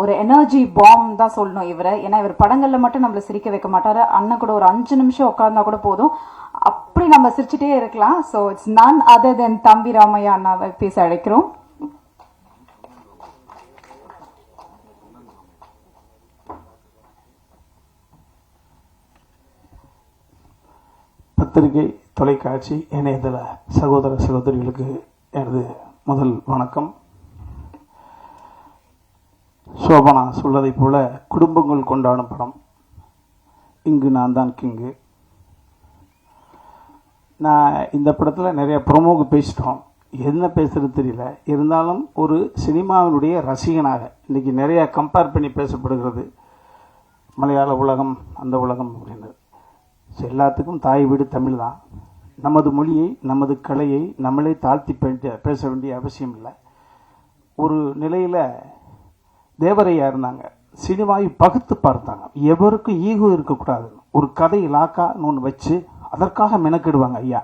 ஒரு energy bomb தான் சொல்லணும் இவரை. ஏன்னா இவர் படங்கள்ல மட்டும் நம்மள சிரிக்க வைக்க மாட்டாரு. அண்ணன் கூட ஒரு 5 நிமிஷம் உட்கார்ந்தா கூட போதும், அப்படி நம்ம சிரிச்சுட்டே இருக்கலாம். So it's none other than தம்பி ராமையா அண்ணாவை பேச அழைக்கிறோம். பத்திரிகை, தொலைக்காட்சி, இணையதள சகோதர சகோதரிகளுக்கு எனது முதல் வணக்கம். சோபனா சொல்லதை போல குடும்பங்கள் கொண்டாடும் படம் இங்கு நான் தான் கிங்கு. நான் இந்த படத்தில் நிறைய ப்ரொமோக்கு பேசிட்டோம், என்ன பேசுகிறது தெரியல. இருந்தாலும் ஒரு சினிமாவினுடைய ரசிகனாக இன்றைக்கி நிறையா கம்பேர் பண்ணி பேசப்படுகிறது, மலையாள உலகம் அந்த உலகம் அப்படின்றது. எல்லாத்துக்கும் தாய் வீடு தமிழ் தான். நமது மொழியை, நமது கலையை நம்மளே தாழ்த்தி பேச வேண்டிய அவசியம் இல்லை. ஒரு நிலையில் தேவரையா இருந்தாங்க, சினிமாவை பகுத்து பார்த்தாங்க. எவருக்கும் ஈகோ இருக்கக்கூடாது, ஒரு கதை லாக்கான்னு ஒன்று வச்சு அதற்காக மெனக்கிடுவாங்க ஐயா.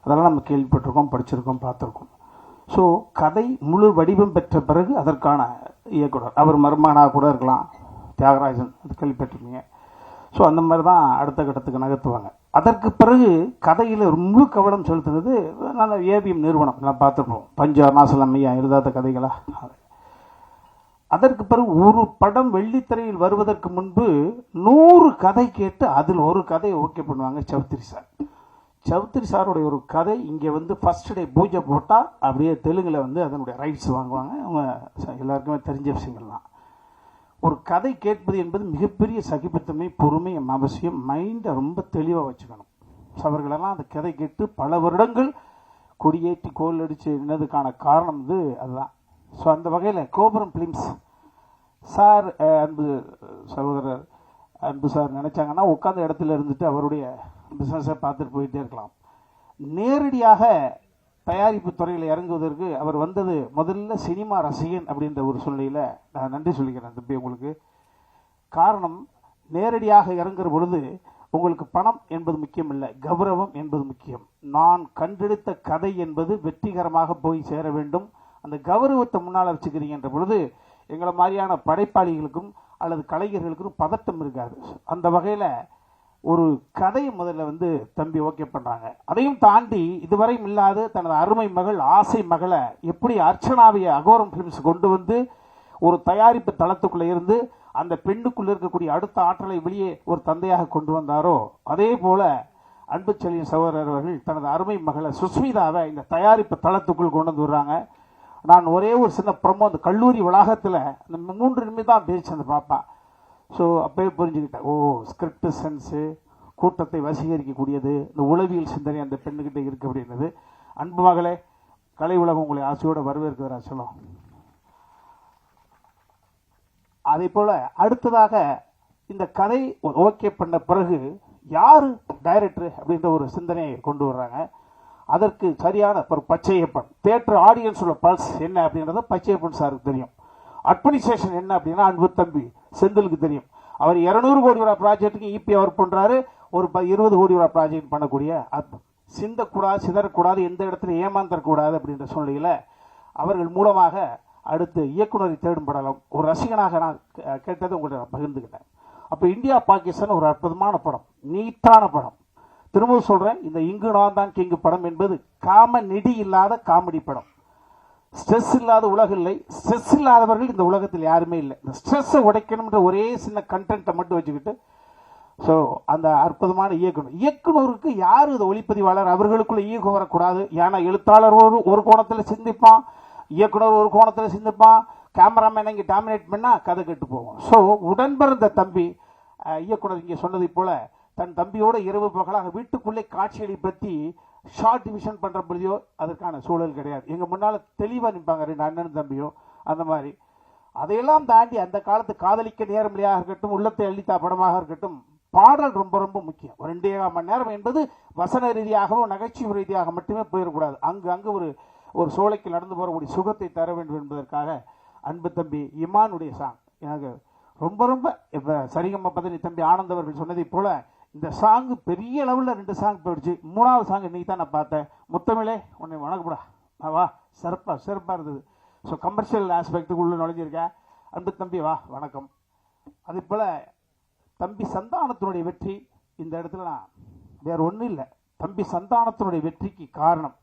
அதெல்லாம் நம்ம கேள்விப்பட்டிருக்கோம், படிச்சிருக்கோம், பார்த்துருக்கோம். ஸோ கதை முழு வடிவம் பெற்ற பிறகு அதற்கான இயக்குனர், அவர் மருமகனாக கூட இருக்கலாம், தியாகராஜன், அது கேள்விப்பட்டிருக்கீங்க. ஸோ அந்த மாதிரி தான் அடுத்த கட்டத்துக்கு நகர்த்துவாங்க. அதற்கு பிறகு கதையில் ஒரு முழு கவனம் செலுத்துறது நல்ல ஏபிஎம் நிறுவனம், நான் பார்த்துருப்போம். பஞ்சார் நாசலம் ஐயா எழுதாத கதைகளா. அதற்கு பிறகு ஒரு படம் வெள்ளித்திரையில் வருவதற்கு முன்பு 100 கதை கேட்டு அதில் ஒரு கதையை ஓகே பண்ணுவாங்க சௌத்ரி சார். சௌத்ரி சாருடைய ஒரு கதை இங்கே வந்து ஃபர்ஸ்ட் டே பூஜை போட்டால் அப்படியே தெலுங்கில் வந்து அதனுடைய ரைட்ஸ் வாங்குவாங்க. அவங்க எல்லாருக்குமே தெரிஞ்ச விஷயங்கள் தான். ஒரு கதை கேட்பது என்பது மிகப்பெரிய சகிப்புத்தன்மை, பொறுமை அவசியம். மைண்டை ரொம்ப தெளிவாக வச்சுக்கணும். அவர்களெல்லாம் அந்த கதை கேட்டு பல வருடங்கள் கொடியேற்றி கோல் அடித்து நின்னதுக்கான காரணம் வந்து அதுதான். ஸோ அந்த வகையில் கோபுரம் ஃபிலிம்ஸ் சார், அன்பு சகோதரர் அன்பு சார் நினச்சாங்கன்னா உட்காந்த இடத்துல இருந்துட்டு அவருடைய பிஸ்னஸை பார்த்துட்டு போயிட்டே இருக்கலாம். நேரடியாக தயாரிப்பு துறையில் இறங்குவதற்கு அவர் வந்தது முதல்ல சினிமா ரசிகன் அப்படின்ற ஒரு சூழ்நிலையில் நான் நன்றி சொல்லிக்கிறேன் தம்பி உங்களுக்கு. காரணம், நேரடியாக இறங்குற பொழுது உங்களுக்கு பணம் என்பது முக்கியம் இல்லை, கௌரவம் என்பது முக்கியம். நான் கண்டெடுத்த கதை என்பது வெற்றிகரமாக போய் சேர வேண்டும். அந்த கௌரவத்தை முன்னால் வச்சுக்கிறீங்கன்ற பொழுது எங்களை மாதிரியான படைப்பாளிகளுக்கும் அல்லது கலைஞர்களுக்கும் பதட்டம் இருக்காது. அந்த வகையில் ஒரு கதையை முதல்ல வந்து தம்பி ஓகே பண்ணுறாங்க. அதையும் தாண்டி இதுவரையும் இல்லாத தனது அருமை மகள் ஆசை மகளை எப்படி அர்ச்சனாவை அகோரம் ஃபிலிம்ஸ் கொண்டு வந்து ஒரு தயாரிப்பு தளத்துக்குள்ளே இருந்து அந்த பெண்ணுக்குள்ளே இருக்கக்கூடிய அடுத்த ஆற்றலை வெளியே ஒரு தந்தையாக கொண்டு வந்தாரோ, அதே போல அன்பு செல்லியின் சகோதரர் அவர்கள் தனது அருமை மகளை சுஸ்மிதாவை இந்த தயாரிப்பு தளத்துக்குள் கொண்டு வந்து வர்றாங்க. நான் ஒரே ஒரு சின்ன ப்ரமோ அந்த கல்லூரி வளாகத்தில் அந்த 3 நிமிடம் தான் பேச்சு அந்த பாப்பா. ஸோ அப்போயே புரிஞ்சுக்கிட்டேன், ஓ ஸ்கிரிப்ட் சென்ஸு, கூட்டத்தை வசீகரிக்கக்கூடியது, இந்த உளவியல் சிந்தனை அந்த பெண்ணுக்கிட்ட இருக்குது அப்படின்றது. அன்பு மகளே, கலை உலகம் உங்களை ஆசையோடு வரவேற்கிறா சொல்லும். அதே போல் அடுத்ததாக இந்த கதை ஓகே பண்ண பிறகு யார் டைரக்டர் அப்படின்ற ஒரு சிந்தனையை கொண்டு வர்றாங்க. அதற்கு சரியான ஒரு பச்சையப்பன் தியேட்டர் ஆடியன்ஸோட பல்ஸ் என்ன அப்படின்றத பச்சையப்பன் சாருக்கு தெரியும். அட்மினிஸ்ட்ரேஷன் என்ன அப்படின்னா அன்பு தம்பி செந்திலுக்கு தெரியும். அவர் 200 கோடி ரூபா ப்ராஜெக்ட்டுக்கு இபி அவர் பண்ணுறாரு, ஒரு 20 கோடி ரூபா ப்ராஜெக்ட் பண்ணக்கூடிய சிந்தக்கூடாது, சிதறக்கூடாது, எந்த இடத்துல ஏமாந்தரக்கூடாது அப்படின்ற சூழ்நிலையில் அவர்கள் மூலமாக அடுத்து இயக்குனரை தேடும் படம் ஒரு ரசிகனாக நான் கேட்டதை உங்கள்கிட்ட நான் பகிர்ந்துக்கிட்டேன். அப்போ இந்தியா பாகிஸ்தான் ஒரு அற்புதமான படம், நீட்டான படம். திரும்பவும் சொல்கிறேன், இந்த இங்கு நான் தான் கிங்கு படம் என்பது நெடி இல்லாத காமெடி படம். ஸ்ட்ரெஸ் இல்லாத உலகம் இல்லை, ஸ்ட்ரெஸ் இல்லாதவர்கள் இந்த உலகத்தில் யாருமே இல்லை. இந்த ஸ்ட்ரெஸ்ஸை உடைக்கணும்ன்ற ஒரே சின்ன கண்டென்ட்டை மட்டும் வச்சுக்கிட்டு ஸோ அந்த அற்புதமான இயக்குனருக்கு யார் இது ஒளிப்பதிவாளர், அவர்களுக்குள்ள ஈகோ வரக்கூடாது. ஏன்னா எழுத்தாளர் ஒரு கோணத்தில் சிந்திப்பான், இயக்குனர் ஒரு கோணத்தில் சிந்திப்பான், கேமராமேன் இங்கே டாமினேட் பண்ணால் கதை கெட்டு போகும். ஸோ உடன்பிறந்த தம்பி இயக்குனர் இங்கே சொன்னதை போல தன் தம்பியோட இரவு பகலாக வீட்டுக்குள்ளே காட்சிகளை பற்றி ஷார்ட் டிவிஷன் பண்ணுற பொழுதையோ அதற்கான சூழல் கிடையாது. எங்கள் முன்னால் தெளிவாக நிற்பாங்க 2 அண்ணன் தம்பியோ. அந்த மாதிரி அதையெல்லாம் தாண்டி அந்த காலத்து காதலிக்க நேரமொழியாக இருக்கட்டும், உள்ளத்தை அள்ளித்தா படமாக இருக்கட்டும், பாடல் ரொம்ப ரொம்ப முக்கியம். 2.5 மணி நேரம் என்பது வசன ரீதியாகவும் நகைச்சுவை ரீதியாக மட்டுமே போயிடக்கூடாது. அங்கு ஒரு சோலைக்கு நடந்து போகக்கூடிய சுகத்தை தர வேண்டும் என்பதற்காக அன்பு தம்பி இமானுடைய சாங் எனக்கு ரொம்ப ரொம்ப இப்போ சரிகம்மா பதனி தம்பி ஆனந்த் அவர்கள் சொன்னதை போல இந்த சாங்கு பெரிய லெவலில் 2 சாங் போயிடுச்சு. 3வது சாங் இன்றைக்கி தான் நான் பார்த்தேன். முத்தமிழே உன்னை வணக்கப்படா வா, சிறப்பாக இருந்தது. ஸோ கமர்ஷியல் ஆஸ்பெக்டுக்குள்ளே நுழைஞ்சிருக்கேன். அன்பு தம்பி வா வணக்கம். அதே போல தம்பி சந்தானத்தினுடைய வெற்றி இந்த இடத்துல நான் வேற ஒன்றும் இல்லை, தம்பி சந்தானத்தினுடைய வெற்றிக்கு காரணம்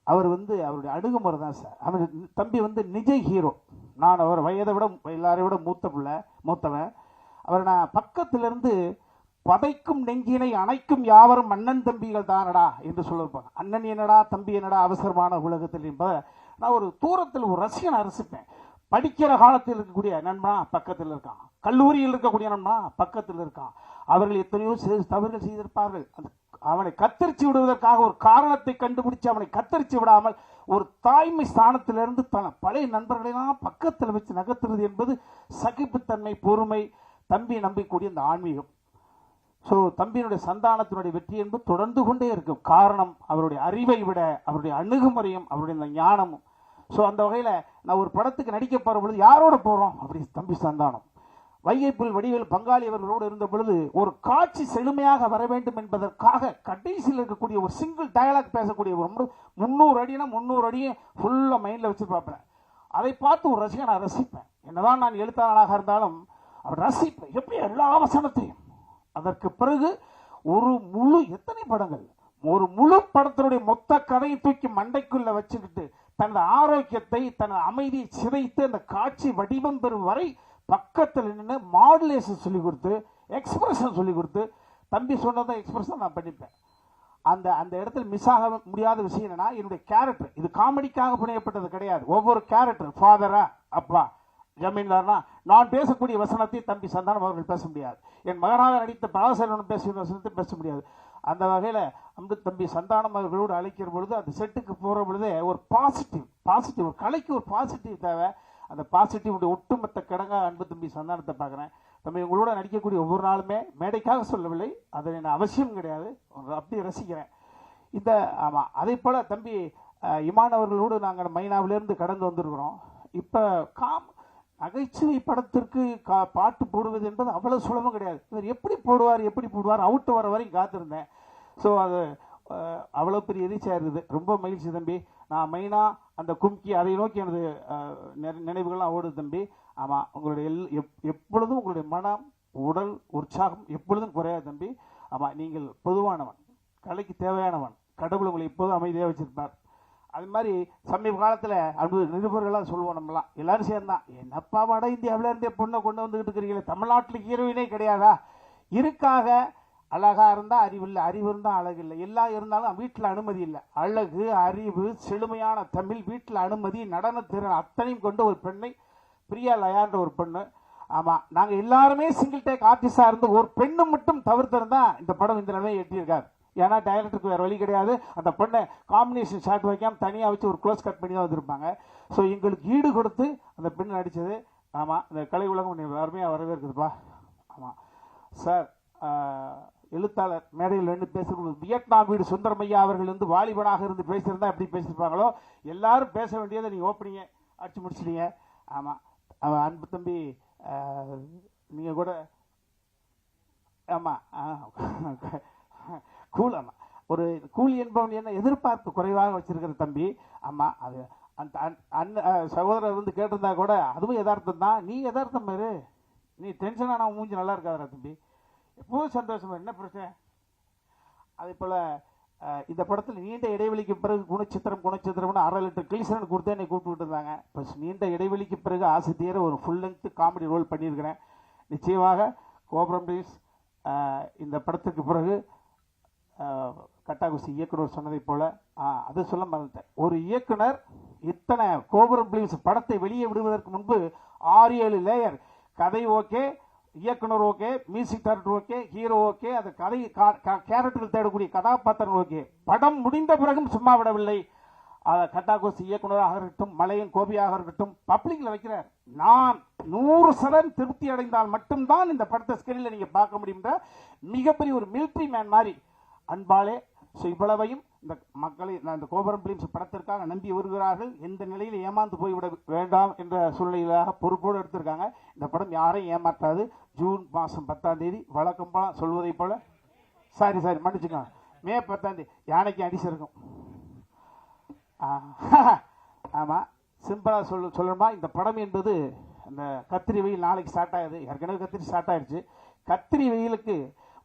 அவருடைய அணுகுமுறை தான் சார். அவர் தம்பி நிஜ ஹீரோ. நான் அவர் வயதை விட எல்லாரையும் விட மூத்தவன். அவர் நான் பக்கத்திலிருந்து பதைக்கும் நெஞ்சினை அணைக்கும் யாவரும் அண்ணன் தம்பிகள் தானடா என்று சொல்லிருப்பாங்க. அண்ணன் என்னடா தம்பி என்னடா அவசரமான உலகத்தில் என்பதை நான் ஒரு தூரத்தில் ஒரு ரசிகனை ரசிப்பேன். படிக்கிற காலத்தில் இருக்கக்கூடிய நண்பனா பக்கத்தில் இருக்கான், கல்லூரியில் இருக்கக்கூடிய நண்பனா பக்கத்தில் இருக்கான். அவர்கள் எத்தனையோ தவறுகள் செய்திருப்பார்கள். அவனை கத்தரிச்சு விடுவதற்காக ஒரு காரணத்தை கண்டுபிடிச்சு அவனை கத்தரிச்சு விடாமல் ஒரு தாய்மை ஸ்தானத்திலிருந்து தன பழைய நண்பர்களெல்லாம் பக்கத்தில் வச்சு நகர்த்துறது என்பது சகிப்புத்தன்மை, பொறுமை, தம்பியை நம்பிக்கூடிய இந்த ஆன்மீகம். ஸோ தம்பியினுடைய சந்தானத்தினுடைய வெற்றி என்பது தொடர்ந்து கொண்டே இருக்கும். காரணம் அவருடைய அறிவை விட அவருடைய அணுகுமுறையும் அவருடைய இந்த ஞானமும். ஸோ அந்த வகையில் நான் ஒரு படத்துக்கு நடிக்க போகிற பொழுது யாரோட போகிறோம் அப்படி தம்பி சந்தானம் வைகைப்புல் வடிவேல் பங்காளி அவர்களோடு இருந்த பொழுது ஒரு காட்சி செழுமையாக வர வேண்டும் என்பதற்காக கடைசியில் இருக்கக்கூடிய ஒரு சிங்கிள் டயலாக் பேசக்கூடிய ஒரு 300 அடினா 300 அடியும் ஃபுல்லாக மைண்டில் வச்சு பார்ப்பேன். அதை பார்த்து ஒரு ரசிகன் நான் ரசிப்பேன். என்னதான் நான் எழுத்தாளனாக இருந்தாலும் அவர் ரசிப்பேன் எப்படி எல்லா வசனத்தையும். அதற்கு பிறகு ஒரு முழு எத்தனை படங்கள், ஒரு முழு படத்தினுடைய மொத்த கதையை தூக்கி மண்டைக்குள்ள வச்சுக்கிட்டு தனது ஆரோக்கியத்தை தனது அமைதியை சிதைத்து அந்த காட்சி வடிவம் பெறும் வரை பக்கத்தில் நின்று மாடுலேஷன் சொல்லி கொடுத்து எக்ஸ்பிரஷன் சொல்லி கொடுத்து தம்பி சொன்னதை எக்ஸ்பிரஷன் நான் பண்ணிப்பேன். அந்த இடத்துல மிஸ் ஆக முடியாத விஷயம் என்னன்னா என்னுடைய கேரக்டர் இது காமெடிக்காக புனையப்பட்டது கிடையாது. ஒவ்வொரு கேரக்டர் ஃபாதரா அப்பா ஜமீன்தார்னா நான் பேசக்கூடிய வசனத்தை தம்பி சந்தானம் அவர்கள் பேச முடியாது. என் மகனாக நடித்த பராசரன் பேசிய வசனத்தை பேச முடியாது. அந்த வகையில் அந்த தம்பி சந்தானம் அவர்களோடு அழைக்கிற பொழுது அந்த செட்டுக்கு போகிற பொழுதே ஒரு பாசிட்டிவ் ஒரு கலைக்கு ஒரு பாசிட்டிவ் தேவை. அந்த பாசிட்டிவ் ஒட்டுமொத்த கிடங்கா அன்பு தம்பி சந்தானத்தை பார்க்குறேன். தம்பி உங்களோட நடிக்கக்கூடிய ஒவ்வொரு நாளுமே மேடைக்காக சொல்லவில்லை, அதை நான் அவசியம் கிடையாது, அப்படி ரசிக்கிறேன். இந்த ஆமாம் அதே போல் தம்பி இமான் அவர்களோடு நாங்கள் மைனாவிலேருந்து கடந்து வந்திருக்கிறோம். இப்போ நகைச்சுவை படத்திற்கு பாட்டு போடுவது என்பது அவ்வளவு சுலபம் கிடையாது. இவர் எப்படி போடுவார் அவுட்டு வர வரைக்கும் காத்திருந்தேன். ஸோ அது அவ்வளோ பெரிய எரிச்சியாக இருக்குது. ரொம்ப மகிழ்ச்சி தம்பி. நான் மெயினாக அந்த கும்கி அதை நோக்கி எனது நினைவுகள்லாம் ஓடுது தம்பி. ஆமாம் உங்களுடைய எப்பொழுதும் உங்களுடைய மனம் உடல் உற்சாகம் எப்பொழுதும் குறையாது தம்பி. ஆமாம் நீங்கள் பொதுவானவன், கலைக்கு தேவையானவன், கடவுள் உங்களை எப்போதும் அமைதியாக வச்சிருப்பார். அது மாதிரி சமீப காலத்தில் அப்படி நிருபர்களாக சொல்லுவோம் நம்மளாம் எல்லாரும் சேர்ந்தான், என்னப்பா வட இந்தியாவில இருந்தே பொண்ணை கொண்டு வந்துகிட்டு இருக்கிறீங்களே, தமிழ்நாட்டில் ஹீரோயினே கிடையாதா? இருக்காக அழகா இருந்தால் அறிவு இல்லை, அறிவு இருந்தால் அழகு இல்லை, எல்லாம் இருந்தாலும் வீட்டில் அனுமதி இல்லை. அழகு, அறிவு, செழுமையான தமிழ், வீட்டில் அனுமதி, நடனத்திறன் அத்தனையும் கொண்டு ஒரு பெண்ணை பிரியா லயான்ற ஒரு பெண்ணு. ஆமாம் நாங்கள் எல்லாருமே சிங்கிள் டேக் ஆர்டிஸ்டாக இருந்து ஒரு பெண்ணு மட்டும் தவிர்த்திருந்தா இந்த படம் இந்த நிலையை எட்டியிருக்காரு. ஏன்னா டைரக்டருக்கு வேறு வழி கிடையாது. அந்த பொண்ணை காம்பினேஷன் ஷாட் வைக்காமல் தனியாக வச்சு ஒரு க்ளோஸ் கட் பண்ணி தான் வந்திருப்பாங்க. ஸோ எங்களுக்கு ஈடு கொடுத்து அந்த பெண் நடித்தது. ஆமாம் இந்த கலை உலகம் அருமையாக வரவேற்குதுப்பா. ஆமாம் சார் எழுத்தாளர் மேடையில் நின்று பேசுகிறது வியட்நாம் வீடு சுந்தரமையா அவர்கள் வாலிபனாக இருந்து பேசியிருந்தா எப்படி பேசியிருப்பாங்களோ எல்லாரும் பேச வேண்டியதை நீங்கள் ஓப்பனிங்க அடிச்சு முடிச்சிட்டீங்க. ஆமாம் அன்பு தம்பி நீங்கள் கூட ஆமாம் கூல். ஆமாம் ஒரு கூலி என்பவன் என்ன எதிர்பார்ப்பு குறைவாக வச்சிருக்கிற தம்பி. ஆமாம் அது அந்த சகோதரர் கேட்டிருந்தா கூட அதுவும் யதார்த்தம் தான். நீ யதார்த்தம் பாரு, நீ டென்ஷனாக நான் மூஞ்சி நல்லா இருக்காதரா தம்பி, எப்போதும் சந்தோஷமா, என்ன பிரச்சனை? அதே போல் இந்த படத்தில் நீண்ட இடைவெளிக்கு பிறகு குணச்சித்திரம்னு 1/2 லிட்டர் கிளிசரன் கொடுத்து என்னை கூப்பிட்டு இருந்தாங்க. இப்போ நீண்ட இடைவெளிக்கு பிறகு ஆசை தீர ஒரு ஃபுல் லென்த் காமெடி ரோல் பண்ணியிருக்கிறேன். நிச்சயமாக கோபுரம் ப்ளீஸ் இந்த படத்துக்கு பிறகு கட்டாகுசி இயக்குனர் சொன்னதை போல அதை சொல்ல மறந்துட்டேன். ஒரு இயக்குனர் இத்தனை கோபுரம் ப்ளீஸ் படத்தை வெளியே விடுவதற்கு முன்பு 6-7 லேயர், கதை ஓகே, இயக்குனர் okay, music director okay, hero okay, அது கதை கேரக்டர்கள் தேடக்கூடிய கதாபாத்திரங்கள் ஓகே. படம் முடிந்த பிறகும் சும்மா விடவில்லை. கட்டாகோசி இயக்குனராக இருக்கட்டும், மலையன் கோபியாக இருக்கட்டும், பப்ளிக்ல வைக்கிறார். நான் 100% திருப்தி அடைந்தால் மட்டும்தான் இந்த படத்தை ஸ்கிரீன்ல நீங்க பார்க்க முடியும். மிகப்பெரிய ஒரு மிலிட்டரி மேன் மாதிரி அன்பாலே இவ்வளவையும் இந்த மக்களை இந்த கோபுரம் பிலிம்ஸ் படத்திற்காக நம்பி வருகிறார்கள். எந்த நிலையில் ஏமாந்து போய்விட வேண்டாம் என்ற சூழ்நிலையாக பொறுப்போடு எடுத்திருக்காங்க. இந்த படம் யாரையும் ஏமாற்றாது. ஜூன் மாதம் 10ஆம் தேதி வழக்கம் போல சொல்வதை போல, சாரி மன்னிச்சுக்கோங்க, மே 10ஆம் தேதி யானைக்கு அடிச்சிருக்கும். ஆமாம் சிம்பிளாக சொல்லணுமா, இந்த படம் என்பது அந்த கத்திரி வெயில் நாளைக்கு ஸ்டார்ட் ஆகுது, ஏற்கனவே கத்திரி ஸ்டார்ட் ஆயிடுச்சு. கத்திரி வெயிலுக்கு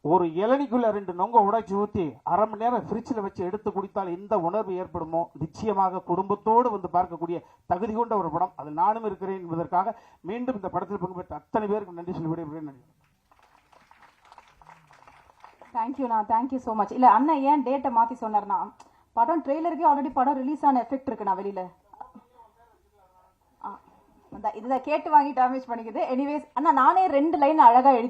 ஒரு இளநிக்குள்ள 2 நொங்க உடைச்சி ஊற்றி அரை மணி நேரம் ஃப்ரிட்ஜில் வச்சு எடுத்து குடித்தால் எந்த உணர்வு ஏற்படுமோ நிச்சயமாக குடும்பத்தோடு வந்து பார்க்கக்கூடிய தகுதி கொண்ட ஒரு படம். அதில் நானும் இருக்கிறேன் என்பதற்காக மீண்டும் இந்த படத்தில் பங்கு பெற்ற அத்தனை பேருக்கு நன்றி சொல்லி விடைபெறுகிறேன். நன்றி. தேங்க்யூண்ணா, தேங்க்யூ ஸோ மச். இல்ல அண்ணா ஏன் டேட்டை மாத்தி சொன்னார்னா, படம் ட்ரெய்லருக்கே ஆல்ரெடி படம் ரிலீஸ் ஆன எஃபெக்ட் இருக்குண்ணா வெளியில. இதுதான் கேட்டு வாங்கி டேமேஜ் பண்ணிக்குது. எனிவேஸ் அண்ணா நானே 2 லைன் அழகா எழுதி